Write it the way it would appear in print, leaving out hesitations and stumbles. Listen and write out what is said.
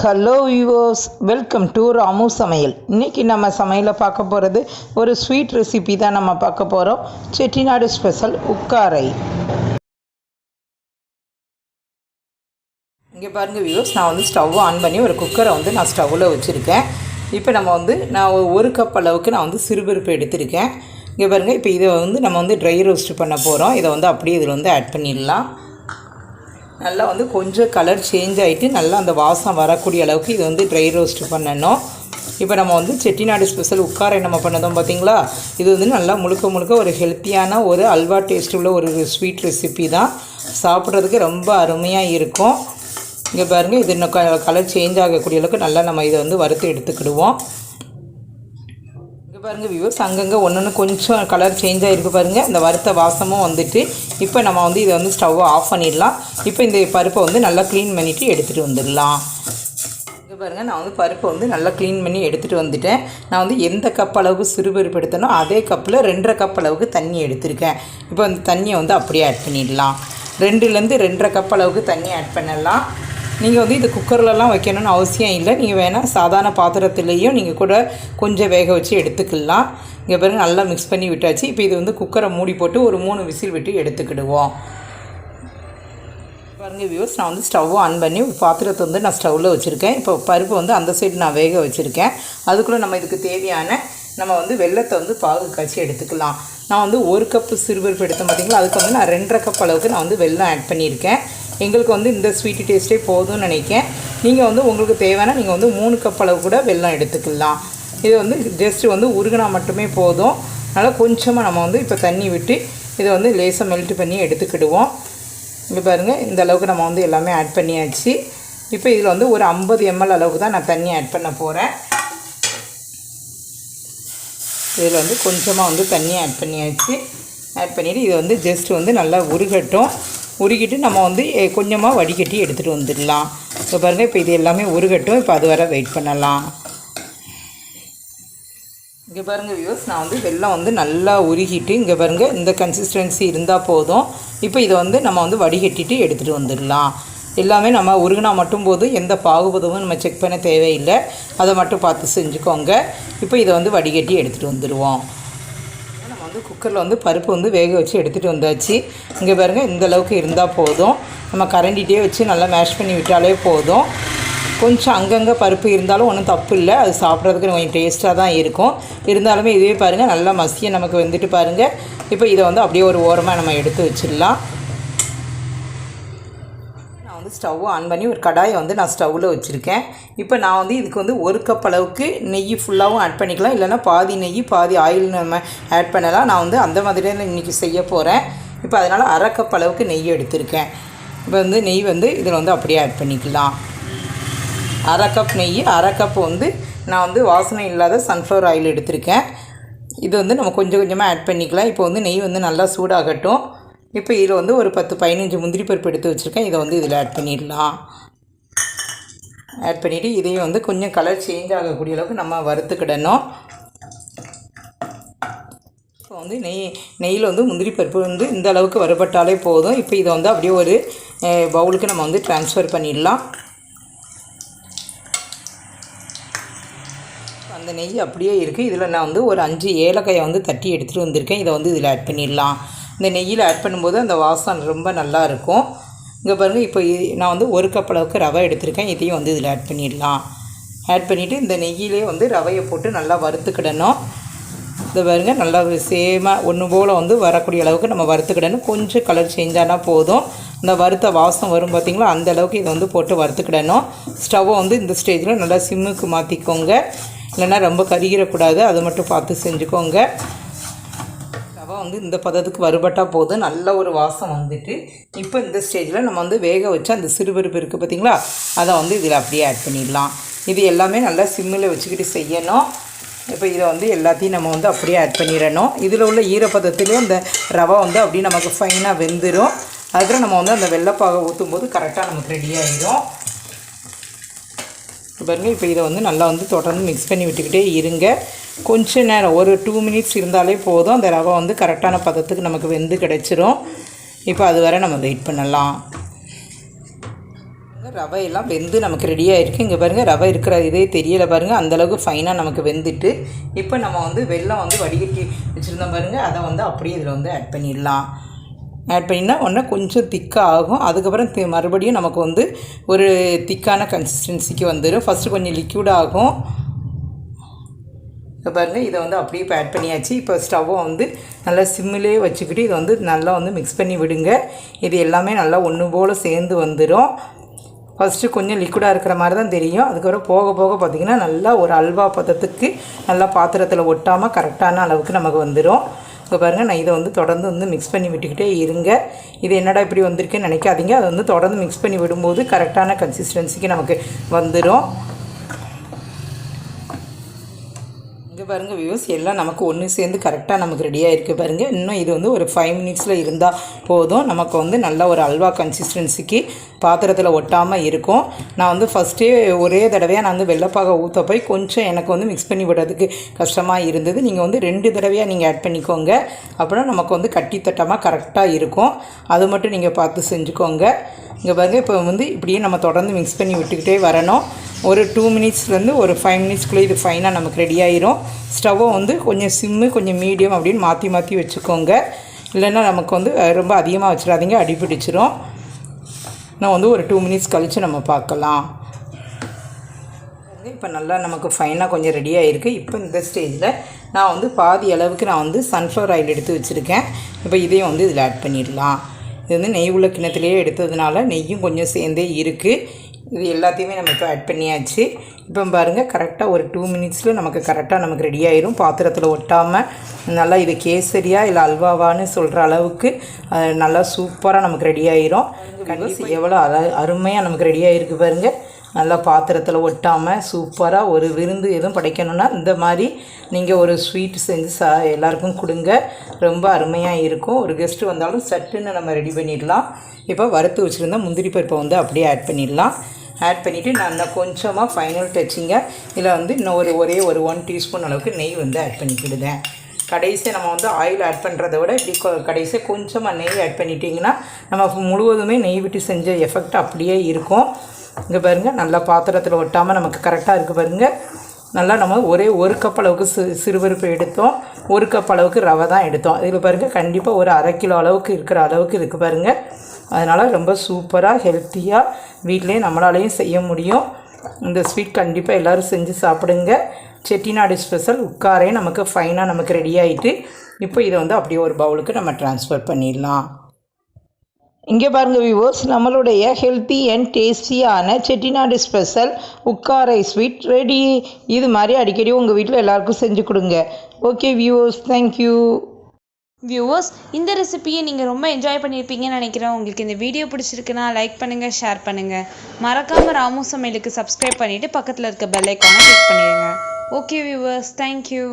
Hello viewers, welcome to Ramu சமையல். இன்றைக்கி நம்ம சமையலில் பார்க்க போகிறது ஒரு ஸ்வீட் ரெசிபி தான் நம்ம பார்க்க போகிறோம். செட்டிநாடு ஸ்பெஷல் உக்காரை. இங்கே பாருங்கள் வியூவர்ஸ், நான் வந்து ஸ்டவ் ஆன் பண்ணி ஒரு குக்கரை வந்து நான் ஸ்டவ்வில் வச்சுருக்கேன். இப்போ நான் ஒரு கப் அளவுக்கு நான் வந்து சிறுபருப்பு எடுத்திருக்கேன். இங்கே பாருங்கள், இப்போ இதை வந்து நம்ம வந்து ட்ரை ரோஸ்ட் பண்ண போகிறோம். இதை வந்து அப்படியே இதில் வந்து ஆட் பண்ணிடலாம். நல்லா வந்து கொஞ்சம் கலர் சேஞ்ச் ஆகிட்டு நல்லா அந்த வாசம் வரக்கூடிய அளவுக்கு இது வந்து ட்ரை ரோஸ்ட் பண்ணணும். இப்போ நம்ம வந்து செட்டிநாடு ஸ்பெஷல் உக்காரை நம்ம பண்ணதும் பார்த்திங்களா, இது வந்து நல்லா முழுக்க ஒரு ஹெல்த்தியான ஒரு அல்வா டேஸ்ட் உள்ள ஒரு ஸ்வீட் ரெசிபி தான். சாப்பிட்றதுக்கு ரொம்ப அருமையாக இருக்கும். இங்கே பாருங்கள், இது இன்னும் கலர் சேஞ்ச் ஆகக்கூடிய அளவுக்கு நல்லா நம்ம இதை வந்து வறுத்து எடுத்துக்கிடுவோம். பாருங்கள் வியூவர்ஸ், அங்கங்கே ஒன்று கொஞ்சம் கலர் சேஞ்ச் ஆகிருக்கு பாருங்கள். இந்த வறுத்த வாசமும் வந்துட்டு இப்போ நம்ம வந்து இதை வந்து ஸ்டவ்வை ஆஃப் பண்ணிடலாம். இப்போ இந்த பருப்பை வந்து நல்லா க்ளீன் பண்ணிவிட்டு எடுத்துகிட்டு வந்துடலாம். இங்கே பாருங்கள், நான் வந்து பருப்பை வந்து நல்லா க்ளீன் பண்ணி எடுத்துகிட்டு வந்துட்டேன். நான் வந்து எந்த கப் அளவுக்கு சிறுபருப்பு எடுத்தனோ அதே கப்பில் 2.5 கப் அளவுக்கு தண்ணி எடுத்திருக்கேன். இப்போ அந்த தண்ணியை வந்து அப்படியே ஆட் பண்ணிடலாம். 2லேருந்து 2.5 கப் அளவுக்கு தண்ணி ஆட் பண்ணலாம். நீங்கள் வந்து இது குக்கர்லலாம் வைக்கணும்னு அவசியம் இல்லை. நீங்கள் வேணால் சாதாரண பாத்திரத்துலேயும் நீங்கள் கூட கொஞ்சம் வேக வச்சு எடுத்துக்கலாம். இங்கே பாருங்கள், நல்லா மிக்ஸ் பண்ணி விட்டாச்சு. இப்போ இது வந்து குக்கரை மூடி போட்டு ஒரு 3 விசில் விட்டு எடுத்துக்கிடுவோம். பாருங்கள் வியூவர்ஸ், நான் வந்து ஸ்டவ் ஆன் பண்ணி ஒரு பாத்திரத்தை வந்து நான் ஸ்டவ்வில் வச்சுருக்கேன். இப்போ பருப்பு வந்து அந்த சைடு நான் வேக வச்சுருக்கேன். அதுக்குள்ளே நம்ம இதுக்கு தேவையான நம்ம வந்து வெல்லத்தை வந்து பாகு காய்ச்சி எடுத்துக்கலாம். நான் வந்து 1 கப்பு சிறுபருப்பு எடுத்தேன் பார்த்திங்களா, அதுக்கு வந்து நான் 2.5 கப் அளவுக்கு நான் வந்து வெல்லம் ஆட் பண்ணியிருக்கேன். எங்களுக்கு வந்து இந்த ஸ்வீட்டு டேஸ்ட்டே போதும்னு நினைக்கிறேன். நீங்கள் வந்து உங்களுக்கு தேவையான நீங்கள் வந்து 3 கப் அளவு கூட வெல்லம் எடுத்துக்கலாம். இது வந்து ஜஸ்ட்டு வந்து உருகினா மட்டுமே போதும். அதனால் கொஞ்சமாக நம்ம வந்து இப்போ தண்ணி விட்டு இதை வந்து லேசாக மெல்ட் பண்ணி எடுத்துக்கிடுவோம். இங்கே பாருங்கள், இந்த அளவுக்கு நம்ம வந்து எல்லாமே ஆட் பண்ணியாச்சு. இப்போ இதில் வந்து ஒரு 50 ml அளவுக்கு தான் நான் தண்ணி ஆட் பண்ண போகிறேன். இதில் வந்து கொஞ்சமாக வந்து தண்ணி ஆட் பண்ணியாச்சு. ஆட் பண்ணிவிட்டு இதை வந்து ஜஸ்ட்டு வந்து நல்லா உருகட்டும். உருகிட்டு நம்ம வந்து கொஞ்சமாக வடிகட்டி எடுத்துகிட்டு வந்துடலாம். இப்போ பாருங்கள், இப்போ இது எல்லாமே உருகட்டும். இப்போ அது வரை வெயிட் பண்ணலாம். இங்கே பாருங்கள் வியூவர்ஸ், நான் வந்து வெல்லம் வந்து நல்லா உருகிட்டு இங்கே பாருங்கள் இந்த கன்சிஸ்டன்சி இருந்தால் போதும். இப்போ இதை வந்து நம்ம வந்து வடிகட்டிட்டு எடுத்துகிட்டு வந்துடலாம். எல்லாமே நம்ம உருகினா மட்டும் போது எந்த பாகுபதமும் நம்ம செக் பண்ண தேவையில்லை. அதை மட்டும் பார்த்து செஞ்சுக்கோங்க. இப்போ இதை வந்து வடிகட்டி எடுத்துகிட்டு வந்துடுவோம். நம்ம வந்து குக்கரில் வந்து பருப்பு வந்து வேக வச்சு எடுத்துகிட்டு வந்தாச்சு. இங்கே பாருங்கள், இந்த அளவுக்கு இருந்தால் போதும். நம்ம கரண்டிகிட்டே வச்சு நல்லா மேஷ் பண்ணி விட்டாலே போதும். கொஞ்சம் அங்கங்கே பருப்பு இருந்தாலும் ஒன்றும் தப்பு இல்லை. அது சாப்பிட்றதுக்கு கொஞ்சம் டேஸ்ட்டாக தான் இருக்கும். இருந்தாலுமே இதுவே பாருங்கள், நல்லா மசிய நமக்கு வந்துட்டு பாருங்கள். இப்போ இதை வந்து அப்படியே ஒரு ஓரமாக நம்ம எடுத்து வச்சிடலாம். ஸ்டவ் ஆன் பண்ணி ஒரு கடாயை வந்து நான் ஸ்டவ்வில் வச்சுருக்கேன். இப்போ நான் வந்து இதுக்கு வந்து 1 கப் அளவுக்கு நெய் ஃபுல்லாகவும் ஆட் பண்ணிக்கலாம். இல்லைனா பாதி நெய் பாதி ஆயில் நம்ம ஆட் பண்ணலாம். நான் வந்து அந்த மாதிரி தான் இன்றைக்கி செய்ய போகிறேன். இப்போ அதனால் 1/2 கப் அளவுக்கு நெய் எடுத்திருக்கேன். இப்போ வந்து நெய் வந்து இதில் வந்து அப்படியே ஆட் பண்ணிக்கலாம். 1/2 கப் நெய், 1/2 கப் வந்து நான் வந்து வாசனை இல்லாத சன்ஃப்ளவர் ஆயில் எடுத்திருக்கேன். இது வந்து நம்ம கொஞ்சம் கொஞ்சமாக ஆட் பண்ணிக்கலாம். இப்போ வந்து நெய் வந்து நல்லா சூடாகட்டும். இப்போ இதில் வந்து ஒரு 10-15 முந்திரி பருப்பு எடுத்து வச்சுருக்கேன். இதை வந்து இதில் ஆட் பண்ணிடலாம். ஆட் பண்ணிவிட்டு இதையும் வந்து கொஞ்சம் கலர் சேஞ்ச் ஆகக்கூடிய அளவுக்கு நம்ம வறுத்துக்கிடணும். இப்போ வந்து நெய்யில் வந்து முந்திரி பருப்பு வந்து இந்த அளவுக்கு வறுபட்டாலே போதும். இப்போ இதை வந்து அப்படியே ஒரு பவுலுக்கு நம்ம வந்து ட்ரான்ஸ்ஃபர் பண்ணிடலாம். அந்த நெய் அப்படியே இருக்குது. இதில் நான் வந்து ஒரு 5 ஏலக்காயை வந்து தட்டி எடுத்துகிட்டு வந்திருக்கேன். இதை வந்து இதில் ஆட் பண்ணிடலாம். இந்த நெய்யில் ஆட் பண்ணும்போது அந்த வாசம் ரொம்ப நல்லா இருக்கும். இங்கே பாருங்கள், இப்போ நான் வந்து 1 கப் அளவுக்கு ரவை எடுத்திருக்கேன். இதையும் வந்து இதில் ஆட் பண்ணிடலாம். ஆட் பண்ணிவிட்டு இந்த நெய்யிலே வந்து ரவையை போட்டு நல்லா வறுத்துக்கிடணும். இதை பாருங்கள், நல்லா சேமாக ஒன்று போல் வந்து வரக்கூடிய அளவுக்கு நம்ம வறுத்துக்கிடணும். கொஞ்சம் கலர் சேஞ்ச் ஆனால் போதும். இந்த வறுத்த வாசம் வரும் பார்த்திங்களா, அந்த அளவுக்கு இதை வந்து போட்டு வறுத்துக்கிடணும். ஸ்டவ்வை வந்து இந்த ஸ்டேஜில் நல்லா சிம்முக்கு மாற்றிக்கோங்க. இல்லைன்னா ரொம்ப கருகிடக்கூடாது. அதை மட்டும் பார்த்து செஞ்சுக்கோங்க. ரவை வந்து இந்த பதத்துக்கு வறுபட்டால் போதும். நல்ல ஒரு வாசம் வந்துட்டு இப்போ இந்த ஸ்டேஜில் நம்ம வந்து வேக வச்சு அந்த சிறுபருப்பு இருக்குது பார்த்திங்களா, அதை வந்து இதில் அப்படியே ஆட் பண்ணிடலாம். இது எல்லாமே நல்லா சிம்மில் வச்சுக்கிட்டு செய்யணும். இப்போ இதை வந்து எல்லாத்தையும் நம்ம வந்து அப்படியே ஆட் பண்ணிடணும். இதில் உள்ள ஈரப்பதத்திலே அந்த ரவை வந்து அப்படியே நமக்கு ஃபைனாக வெந்துடும். அதுக்கப்புறம் நம்ம வந்து அந்த வெள்ளைப்பாகை ஊற்றும் போது கரெக்டாக நமக்கு ரெடி ஆகிடும். பாருங்கள், இப்போ இதை வந்து நல்லா வந்து தொடர்ந்து மிக்ஸ் பண்ணி விட்டுக்கிட்டே இருங்க. கொஞ்ச நேரம் ஒரு 2 மினிட்ஸ் இருந்தாலே போதும். அந்த ரவை வந்து கரெக்டான பதத்துக்கு நமக்கு வெந்து கிடச்சிரும். இப்போ அது வரை நம்ம வெயிட் பண்ணலாம். ரவையெல்லாம் வெந்து நமக்கு ரெடியாக இருக்குது. இங்கே பாருங்கள், ரவை இருக்கிற இதே தெரியலை பாருங்கள், அந்தளவுக்கு ஃபைனாக நமக்கு வெந்துட்டு. இப்போ நம்ம வந்து வெல்லம் வந்து வடிகட்டி வச்சுருந்தோம் பாருங்கள், அதை வந்து அப்படியே இதில் வந்து ஆட் பண்ணிடலாம். ஆட் பண்ணினா ஒன்றா கொஞ்சம் திக்காக ஆகும். அதுக்கப்புறம் மறுபடியும் நமக்கு வந்து ஒரு திக்கான கன்சிஸ்டன்சிக்கு வந்துடும். ஃபஸ்ட்டு கொஞ்சம் லிக்யூடாக ஆகும். இப்போ பாருங்கள், இதை வந்து அப்படியே இப்போ ஆட் பண்ணியாச்சு. இப்போ ஸ்டவ்வை வந்து நல்லா சிம்மிலே வச்சுக்கிட்டு இதை வந்து நல்லா வந்து மிக்ஸ் பண்ணி விடுங்க. இது எல்லாமே நல்லா ஒன்று போல் சேர்ந்து வந்துடும். ஃபஸ்ட்டு கொஞ்சம் லிக்விடாக இருக்கிற மாதிரி தான் தெரியும். அதுக்கப்புறம் போக போக பார்த்திங்கன்னா நல்லா ஒரு அல்வா பதத்துக்கு நல்லா பாத்திரத்தில் ஒட்டாமல் கரெக்டான அளவுக்கு நமக்கு வந்துடும். இப்போ பாருங்கள், நான் இதை வந்து தொடர்ந்து வந்து மிக்ஸ் பண்ணி விட்டுக்கிட்டே இருங்க. இது என்னடா இப்படி வந்திருக்குன்னு நினைக்காதீங்க. அதை வந்து தொடர்ந்து மிக்ஸ் பண்ணி விடும்போது கரெக்டான கன்சிஸ்டன்சிக்கு நமக்கு வந்துடும். இங்கே பாருங்கள் வியூஸ், எல்லாம் நமக்கு ஒன்று சேர்ந்து கரெக்டாக நமக்கு ரெடியாக இருக்குது பாருங்கள். இன்னும் இது வந்து ஒரு 5 மினிட்ஸில் இருந்தால் போதும். நமக்கு வந்து நல்ல ஒரு அல்வா கன்சிஸ்டன்சிக்கு பாத்திரத்தில் ஒட்டாமல் இருக்கும். நான் வந்து ஃபஸ்ட்டே ஒரே தடவையாக நான் வந்து வெள்ளைப்பாக ஊற்ற போய் கொஞ்சம் எனக்கு வந்து மிக்ஸ் பண்ணி விடுறதுக்கு கஷ்டமாக இருந்தது. நீங்கள் வந்து 2 தடவையாக நீங்கள் ஆட் பண்ணிக்கோங்க. அப்புறம் நமக்கு வந்து கட்டி தட்டமாக கரெக்டாக இருக்கும். அது மட்டும் நீங்கள் பார்த்து செஞ்சுக்கோங்க. இங்கே பாருங்கள், இப்போ வந்து இப்படியே நம்ம தொடர்ந்து மிக்ஸ் பண்ணி விட்டுக்கிட்டே வரணும். ஒரு 2 மினிட்ஸ்லேருந்து ஒரு 5 மினிட்ஸ்க்குள்ளே இது ஃபைனாக நமக்கு ரெடி ஆயிரும். ஸ்டவ்வை வந்து கொஞ்சம் சிம்மு கொஞ்சம் மீடியம் அப்படின்னு மாற்றி மாற்றி வச்சுக்கோங்க. இல்லைன்னா நமக்கு வந்து ரொம்ப அதிகமாக வச்சிடாதீங்க, அடிப்பிடிச்சிரும். நான் வந்து ஒரு 2 மினிட்ஸ் கழித்து நம்ம பார்க்கலாம். இப்போ நல்லா நமக்கு ஃபைனாக கொஞ்சம் ரெடியாக இருக்குது. இப்போ இந்த ஸ்டேஜில் நான் வந்து பாதி அளவுக்கு நான் வந்து சன்ஃப்ளவர் ஆயில் எடுத்து வச்சுருக்கேன். இப்போ இதையும் வந்து இதில் ஆட் பண்ணிடலாம். இது வந்து நெய் உள்ள கிண்ணத்துலேயே எடுத்ததுனால நெய்யும் கொஞ்சம் சேர்ந்தே இருக்குது. இது எல்லாத்தையுமே நம்ம இப்போ ஆட் பண்ணியாச்சு. இப்போ பாருங்கள், கரெக்டாக ஒரு 2 மினிட்ஸில் நமக்கு கரெக்டாக நமக்கு ரெடி ஆயிரும். பாத்திரத்தில் ஒட்டாமல் நல்லா இது கேசரியா இல்லை அல்வாவான்னு சொல்கிற அளவுக்கு நல்லா சூப்பராக நமக்கு ரெடி ஆயிரும். கண்டிப்பாக எவ்வளோ அருமையாக நமக்கு ரெடி ஆகிருக்கு பாருங்கள். நல்லா பாத்திரத்தில் ஒட்டாமல் சூப்பராக ஒரு விருந்து எதுவும் படைக்கணுன்னா இந்த மாதிரி நீங்கள் ஒரு ஸ்வீட் செஞ்சு எல்லாருக்கும் கொடுங்க. ரொம்ப அருமையாக இருக்கும். ஒரு கெஸ்ட்டு வந்தாலும் சட்டுன்னு நம்ம ரெடி பண்ணிடலாம். இப்போ வறுத்து வச்சுருந்தா முந்திரி பருப்பை வந்து அப்படியே ஆட் பண்ணிடலாம். ஆட் பண்ணிவிட்டு நான் கொஞ்சமாக ஃபைனல் டச்சிங்க இதில் வந்து இன்னும் ஒரே ஒரு 1 டீஸ்பூன் அளவுக்கு நெய் வந்து ஆட் பண்ணிக்கிடுதேன். கடைசியாக நம்ம வந்து ஆயில் ஆட் பண்ணுறதை விட இப்படி கடைசியாக கொஞ்சமாக நெய் ஆட் பண்ணிட்டிங்கன்னா நம்ம முழுவதுமே நெய் விட்டு செஞ்ச எஃபெக்ட் அப்படியே இருக்கும். இங்கே பாருங்கள், நல்லா பாத்திரத்தில் ஒட்டாமல் நமக்கு கரெக்டாக இருக்குது பாருங்கள். நல்லா நம்ம ஒரு கப் அளவுக்கு சிறுபருப்பு எடுத்தோம். 1 கப் அளவுக்கு ரவை தான் எடுத்தோம். இதில் பாருங்கள், கண்டிப்பாக ஒரு அரை கிலோ அளவுக்கு இருக்கிற அளவுக்கு இருக்குது பாருங்கள். அதனால் ரொம்ப சூப்பராக ஹெல்த்தியாக வீட்டிலே நம்மளாலேயும் செய்ய முடியும். இந்த ஸ்வீட் கண்டிப்பாக எல்லோரும் செஞ்சு சாப்பிடுங்க. செட்டிநாடு ஸ்பெஷல் உட்காரே நமக்கு ஃபைனாக நமக்கு ரெடி ஆகிட்டு. இப்போ இதை வந்து அப்படியே ஒரு பவுலுக்கு நம்ம ட்ரான்ஸ்ஃபர் பண்ணிடலாம். இங்கே பாருங்கள் வியூவர்ஸ், நம்மளுடைய ஹெல்த்தி அண்ட் டேஸ்டியான செட்டிநாடு ஸ்பெஷல் உட்காரை ஸ்வீட் ரெடி. இது மாதிரி அடிக்கடி உங்கள் வீட்டில் எல்லாருக்கும் செஞ்சு கொடுங்க. Okay viewers, thank you. வியூவர்ஸ், இந்த ரெசிபியை நீங்கள் ரொம்ப என்ஜாய் பண்ணியிருப்பீங்கன்னு நினைக்கிறேன். உங்களுக்கு இந்த வீடியோ பிடிச்சிருக்குன்னா லைக் பண்ணுங்கள், ஷேர் பண்ணுங்கள். மறக்காமல் ராமு சமையலுக்கு சப்ஸ்கிரைப் பண்ணிவிட்டு பக்கத்தில் இருக்க பெல் ஐக்கானை கிளிக் பண்ணிடுங்க. Okay viewers, thank you.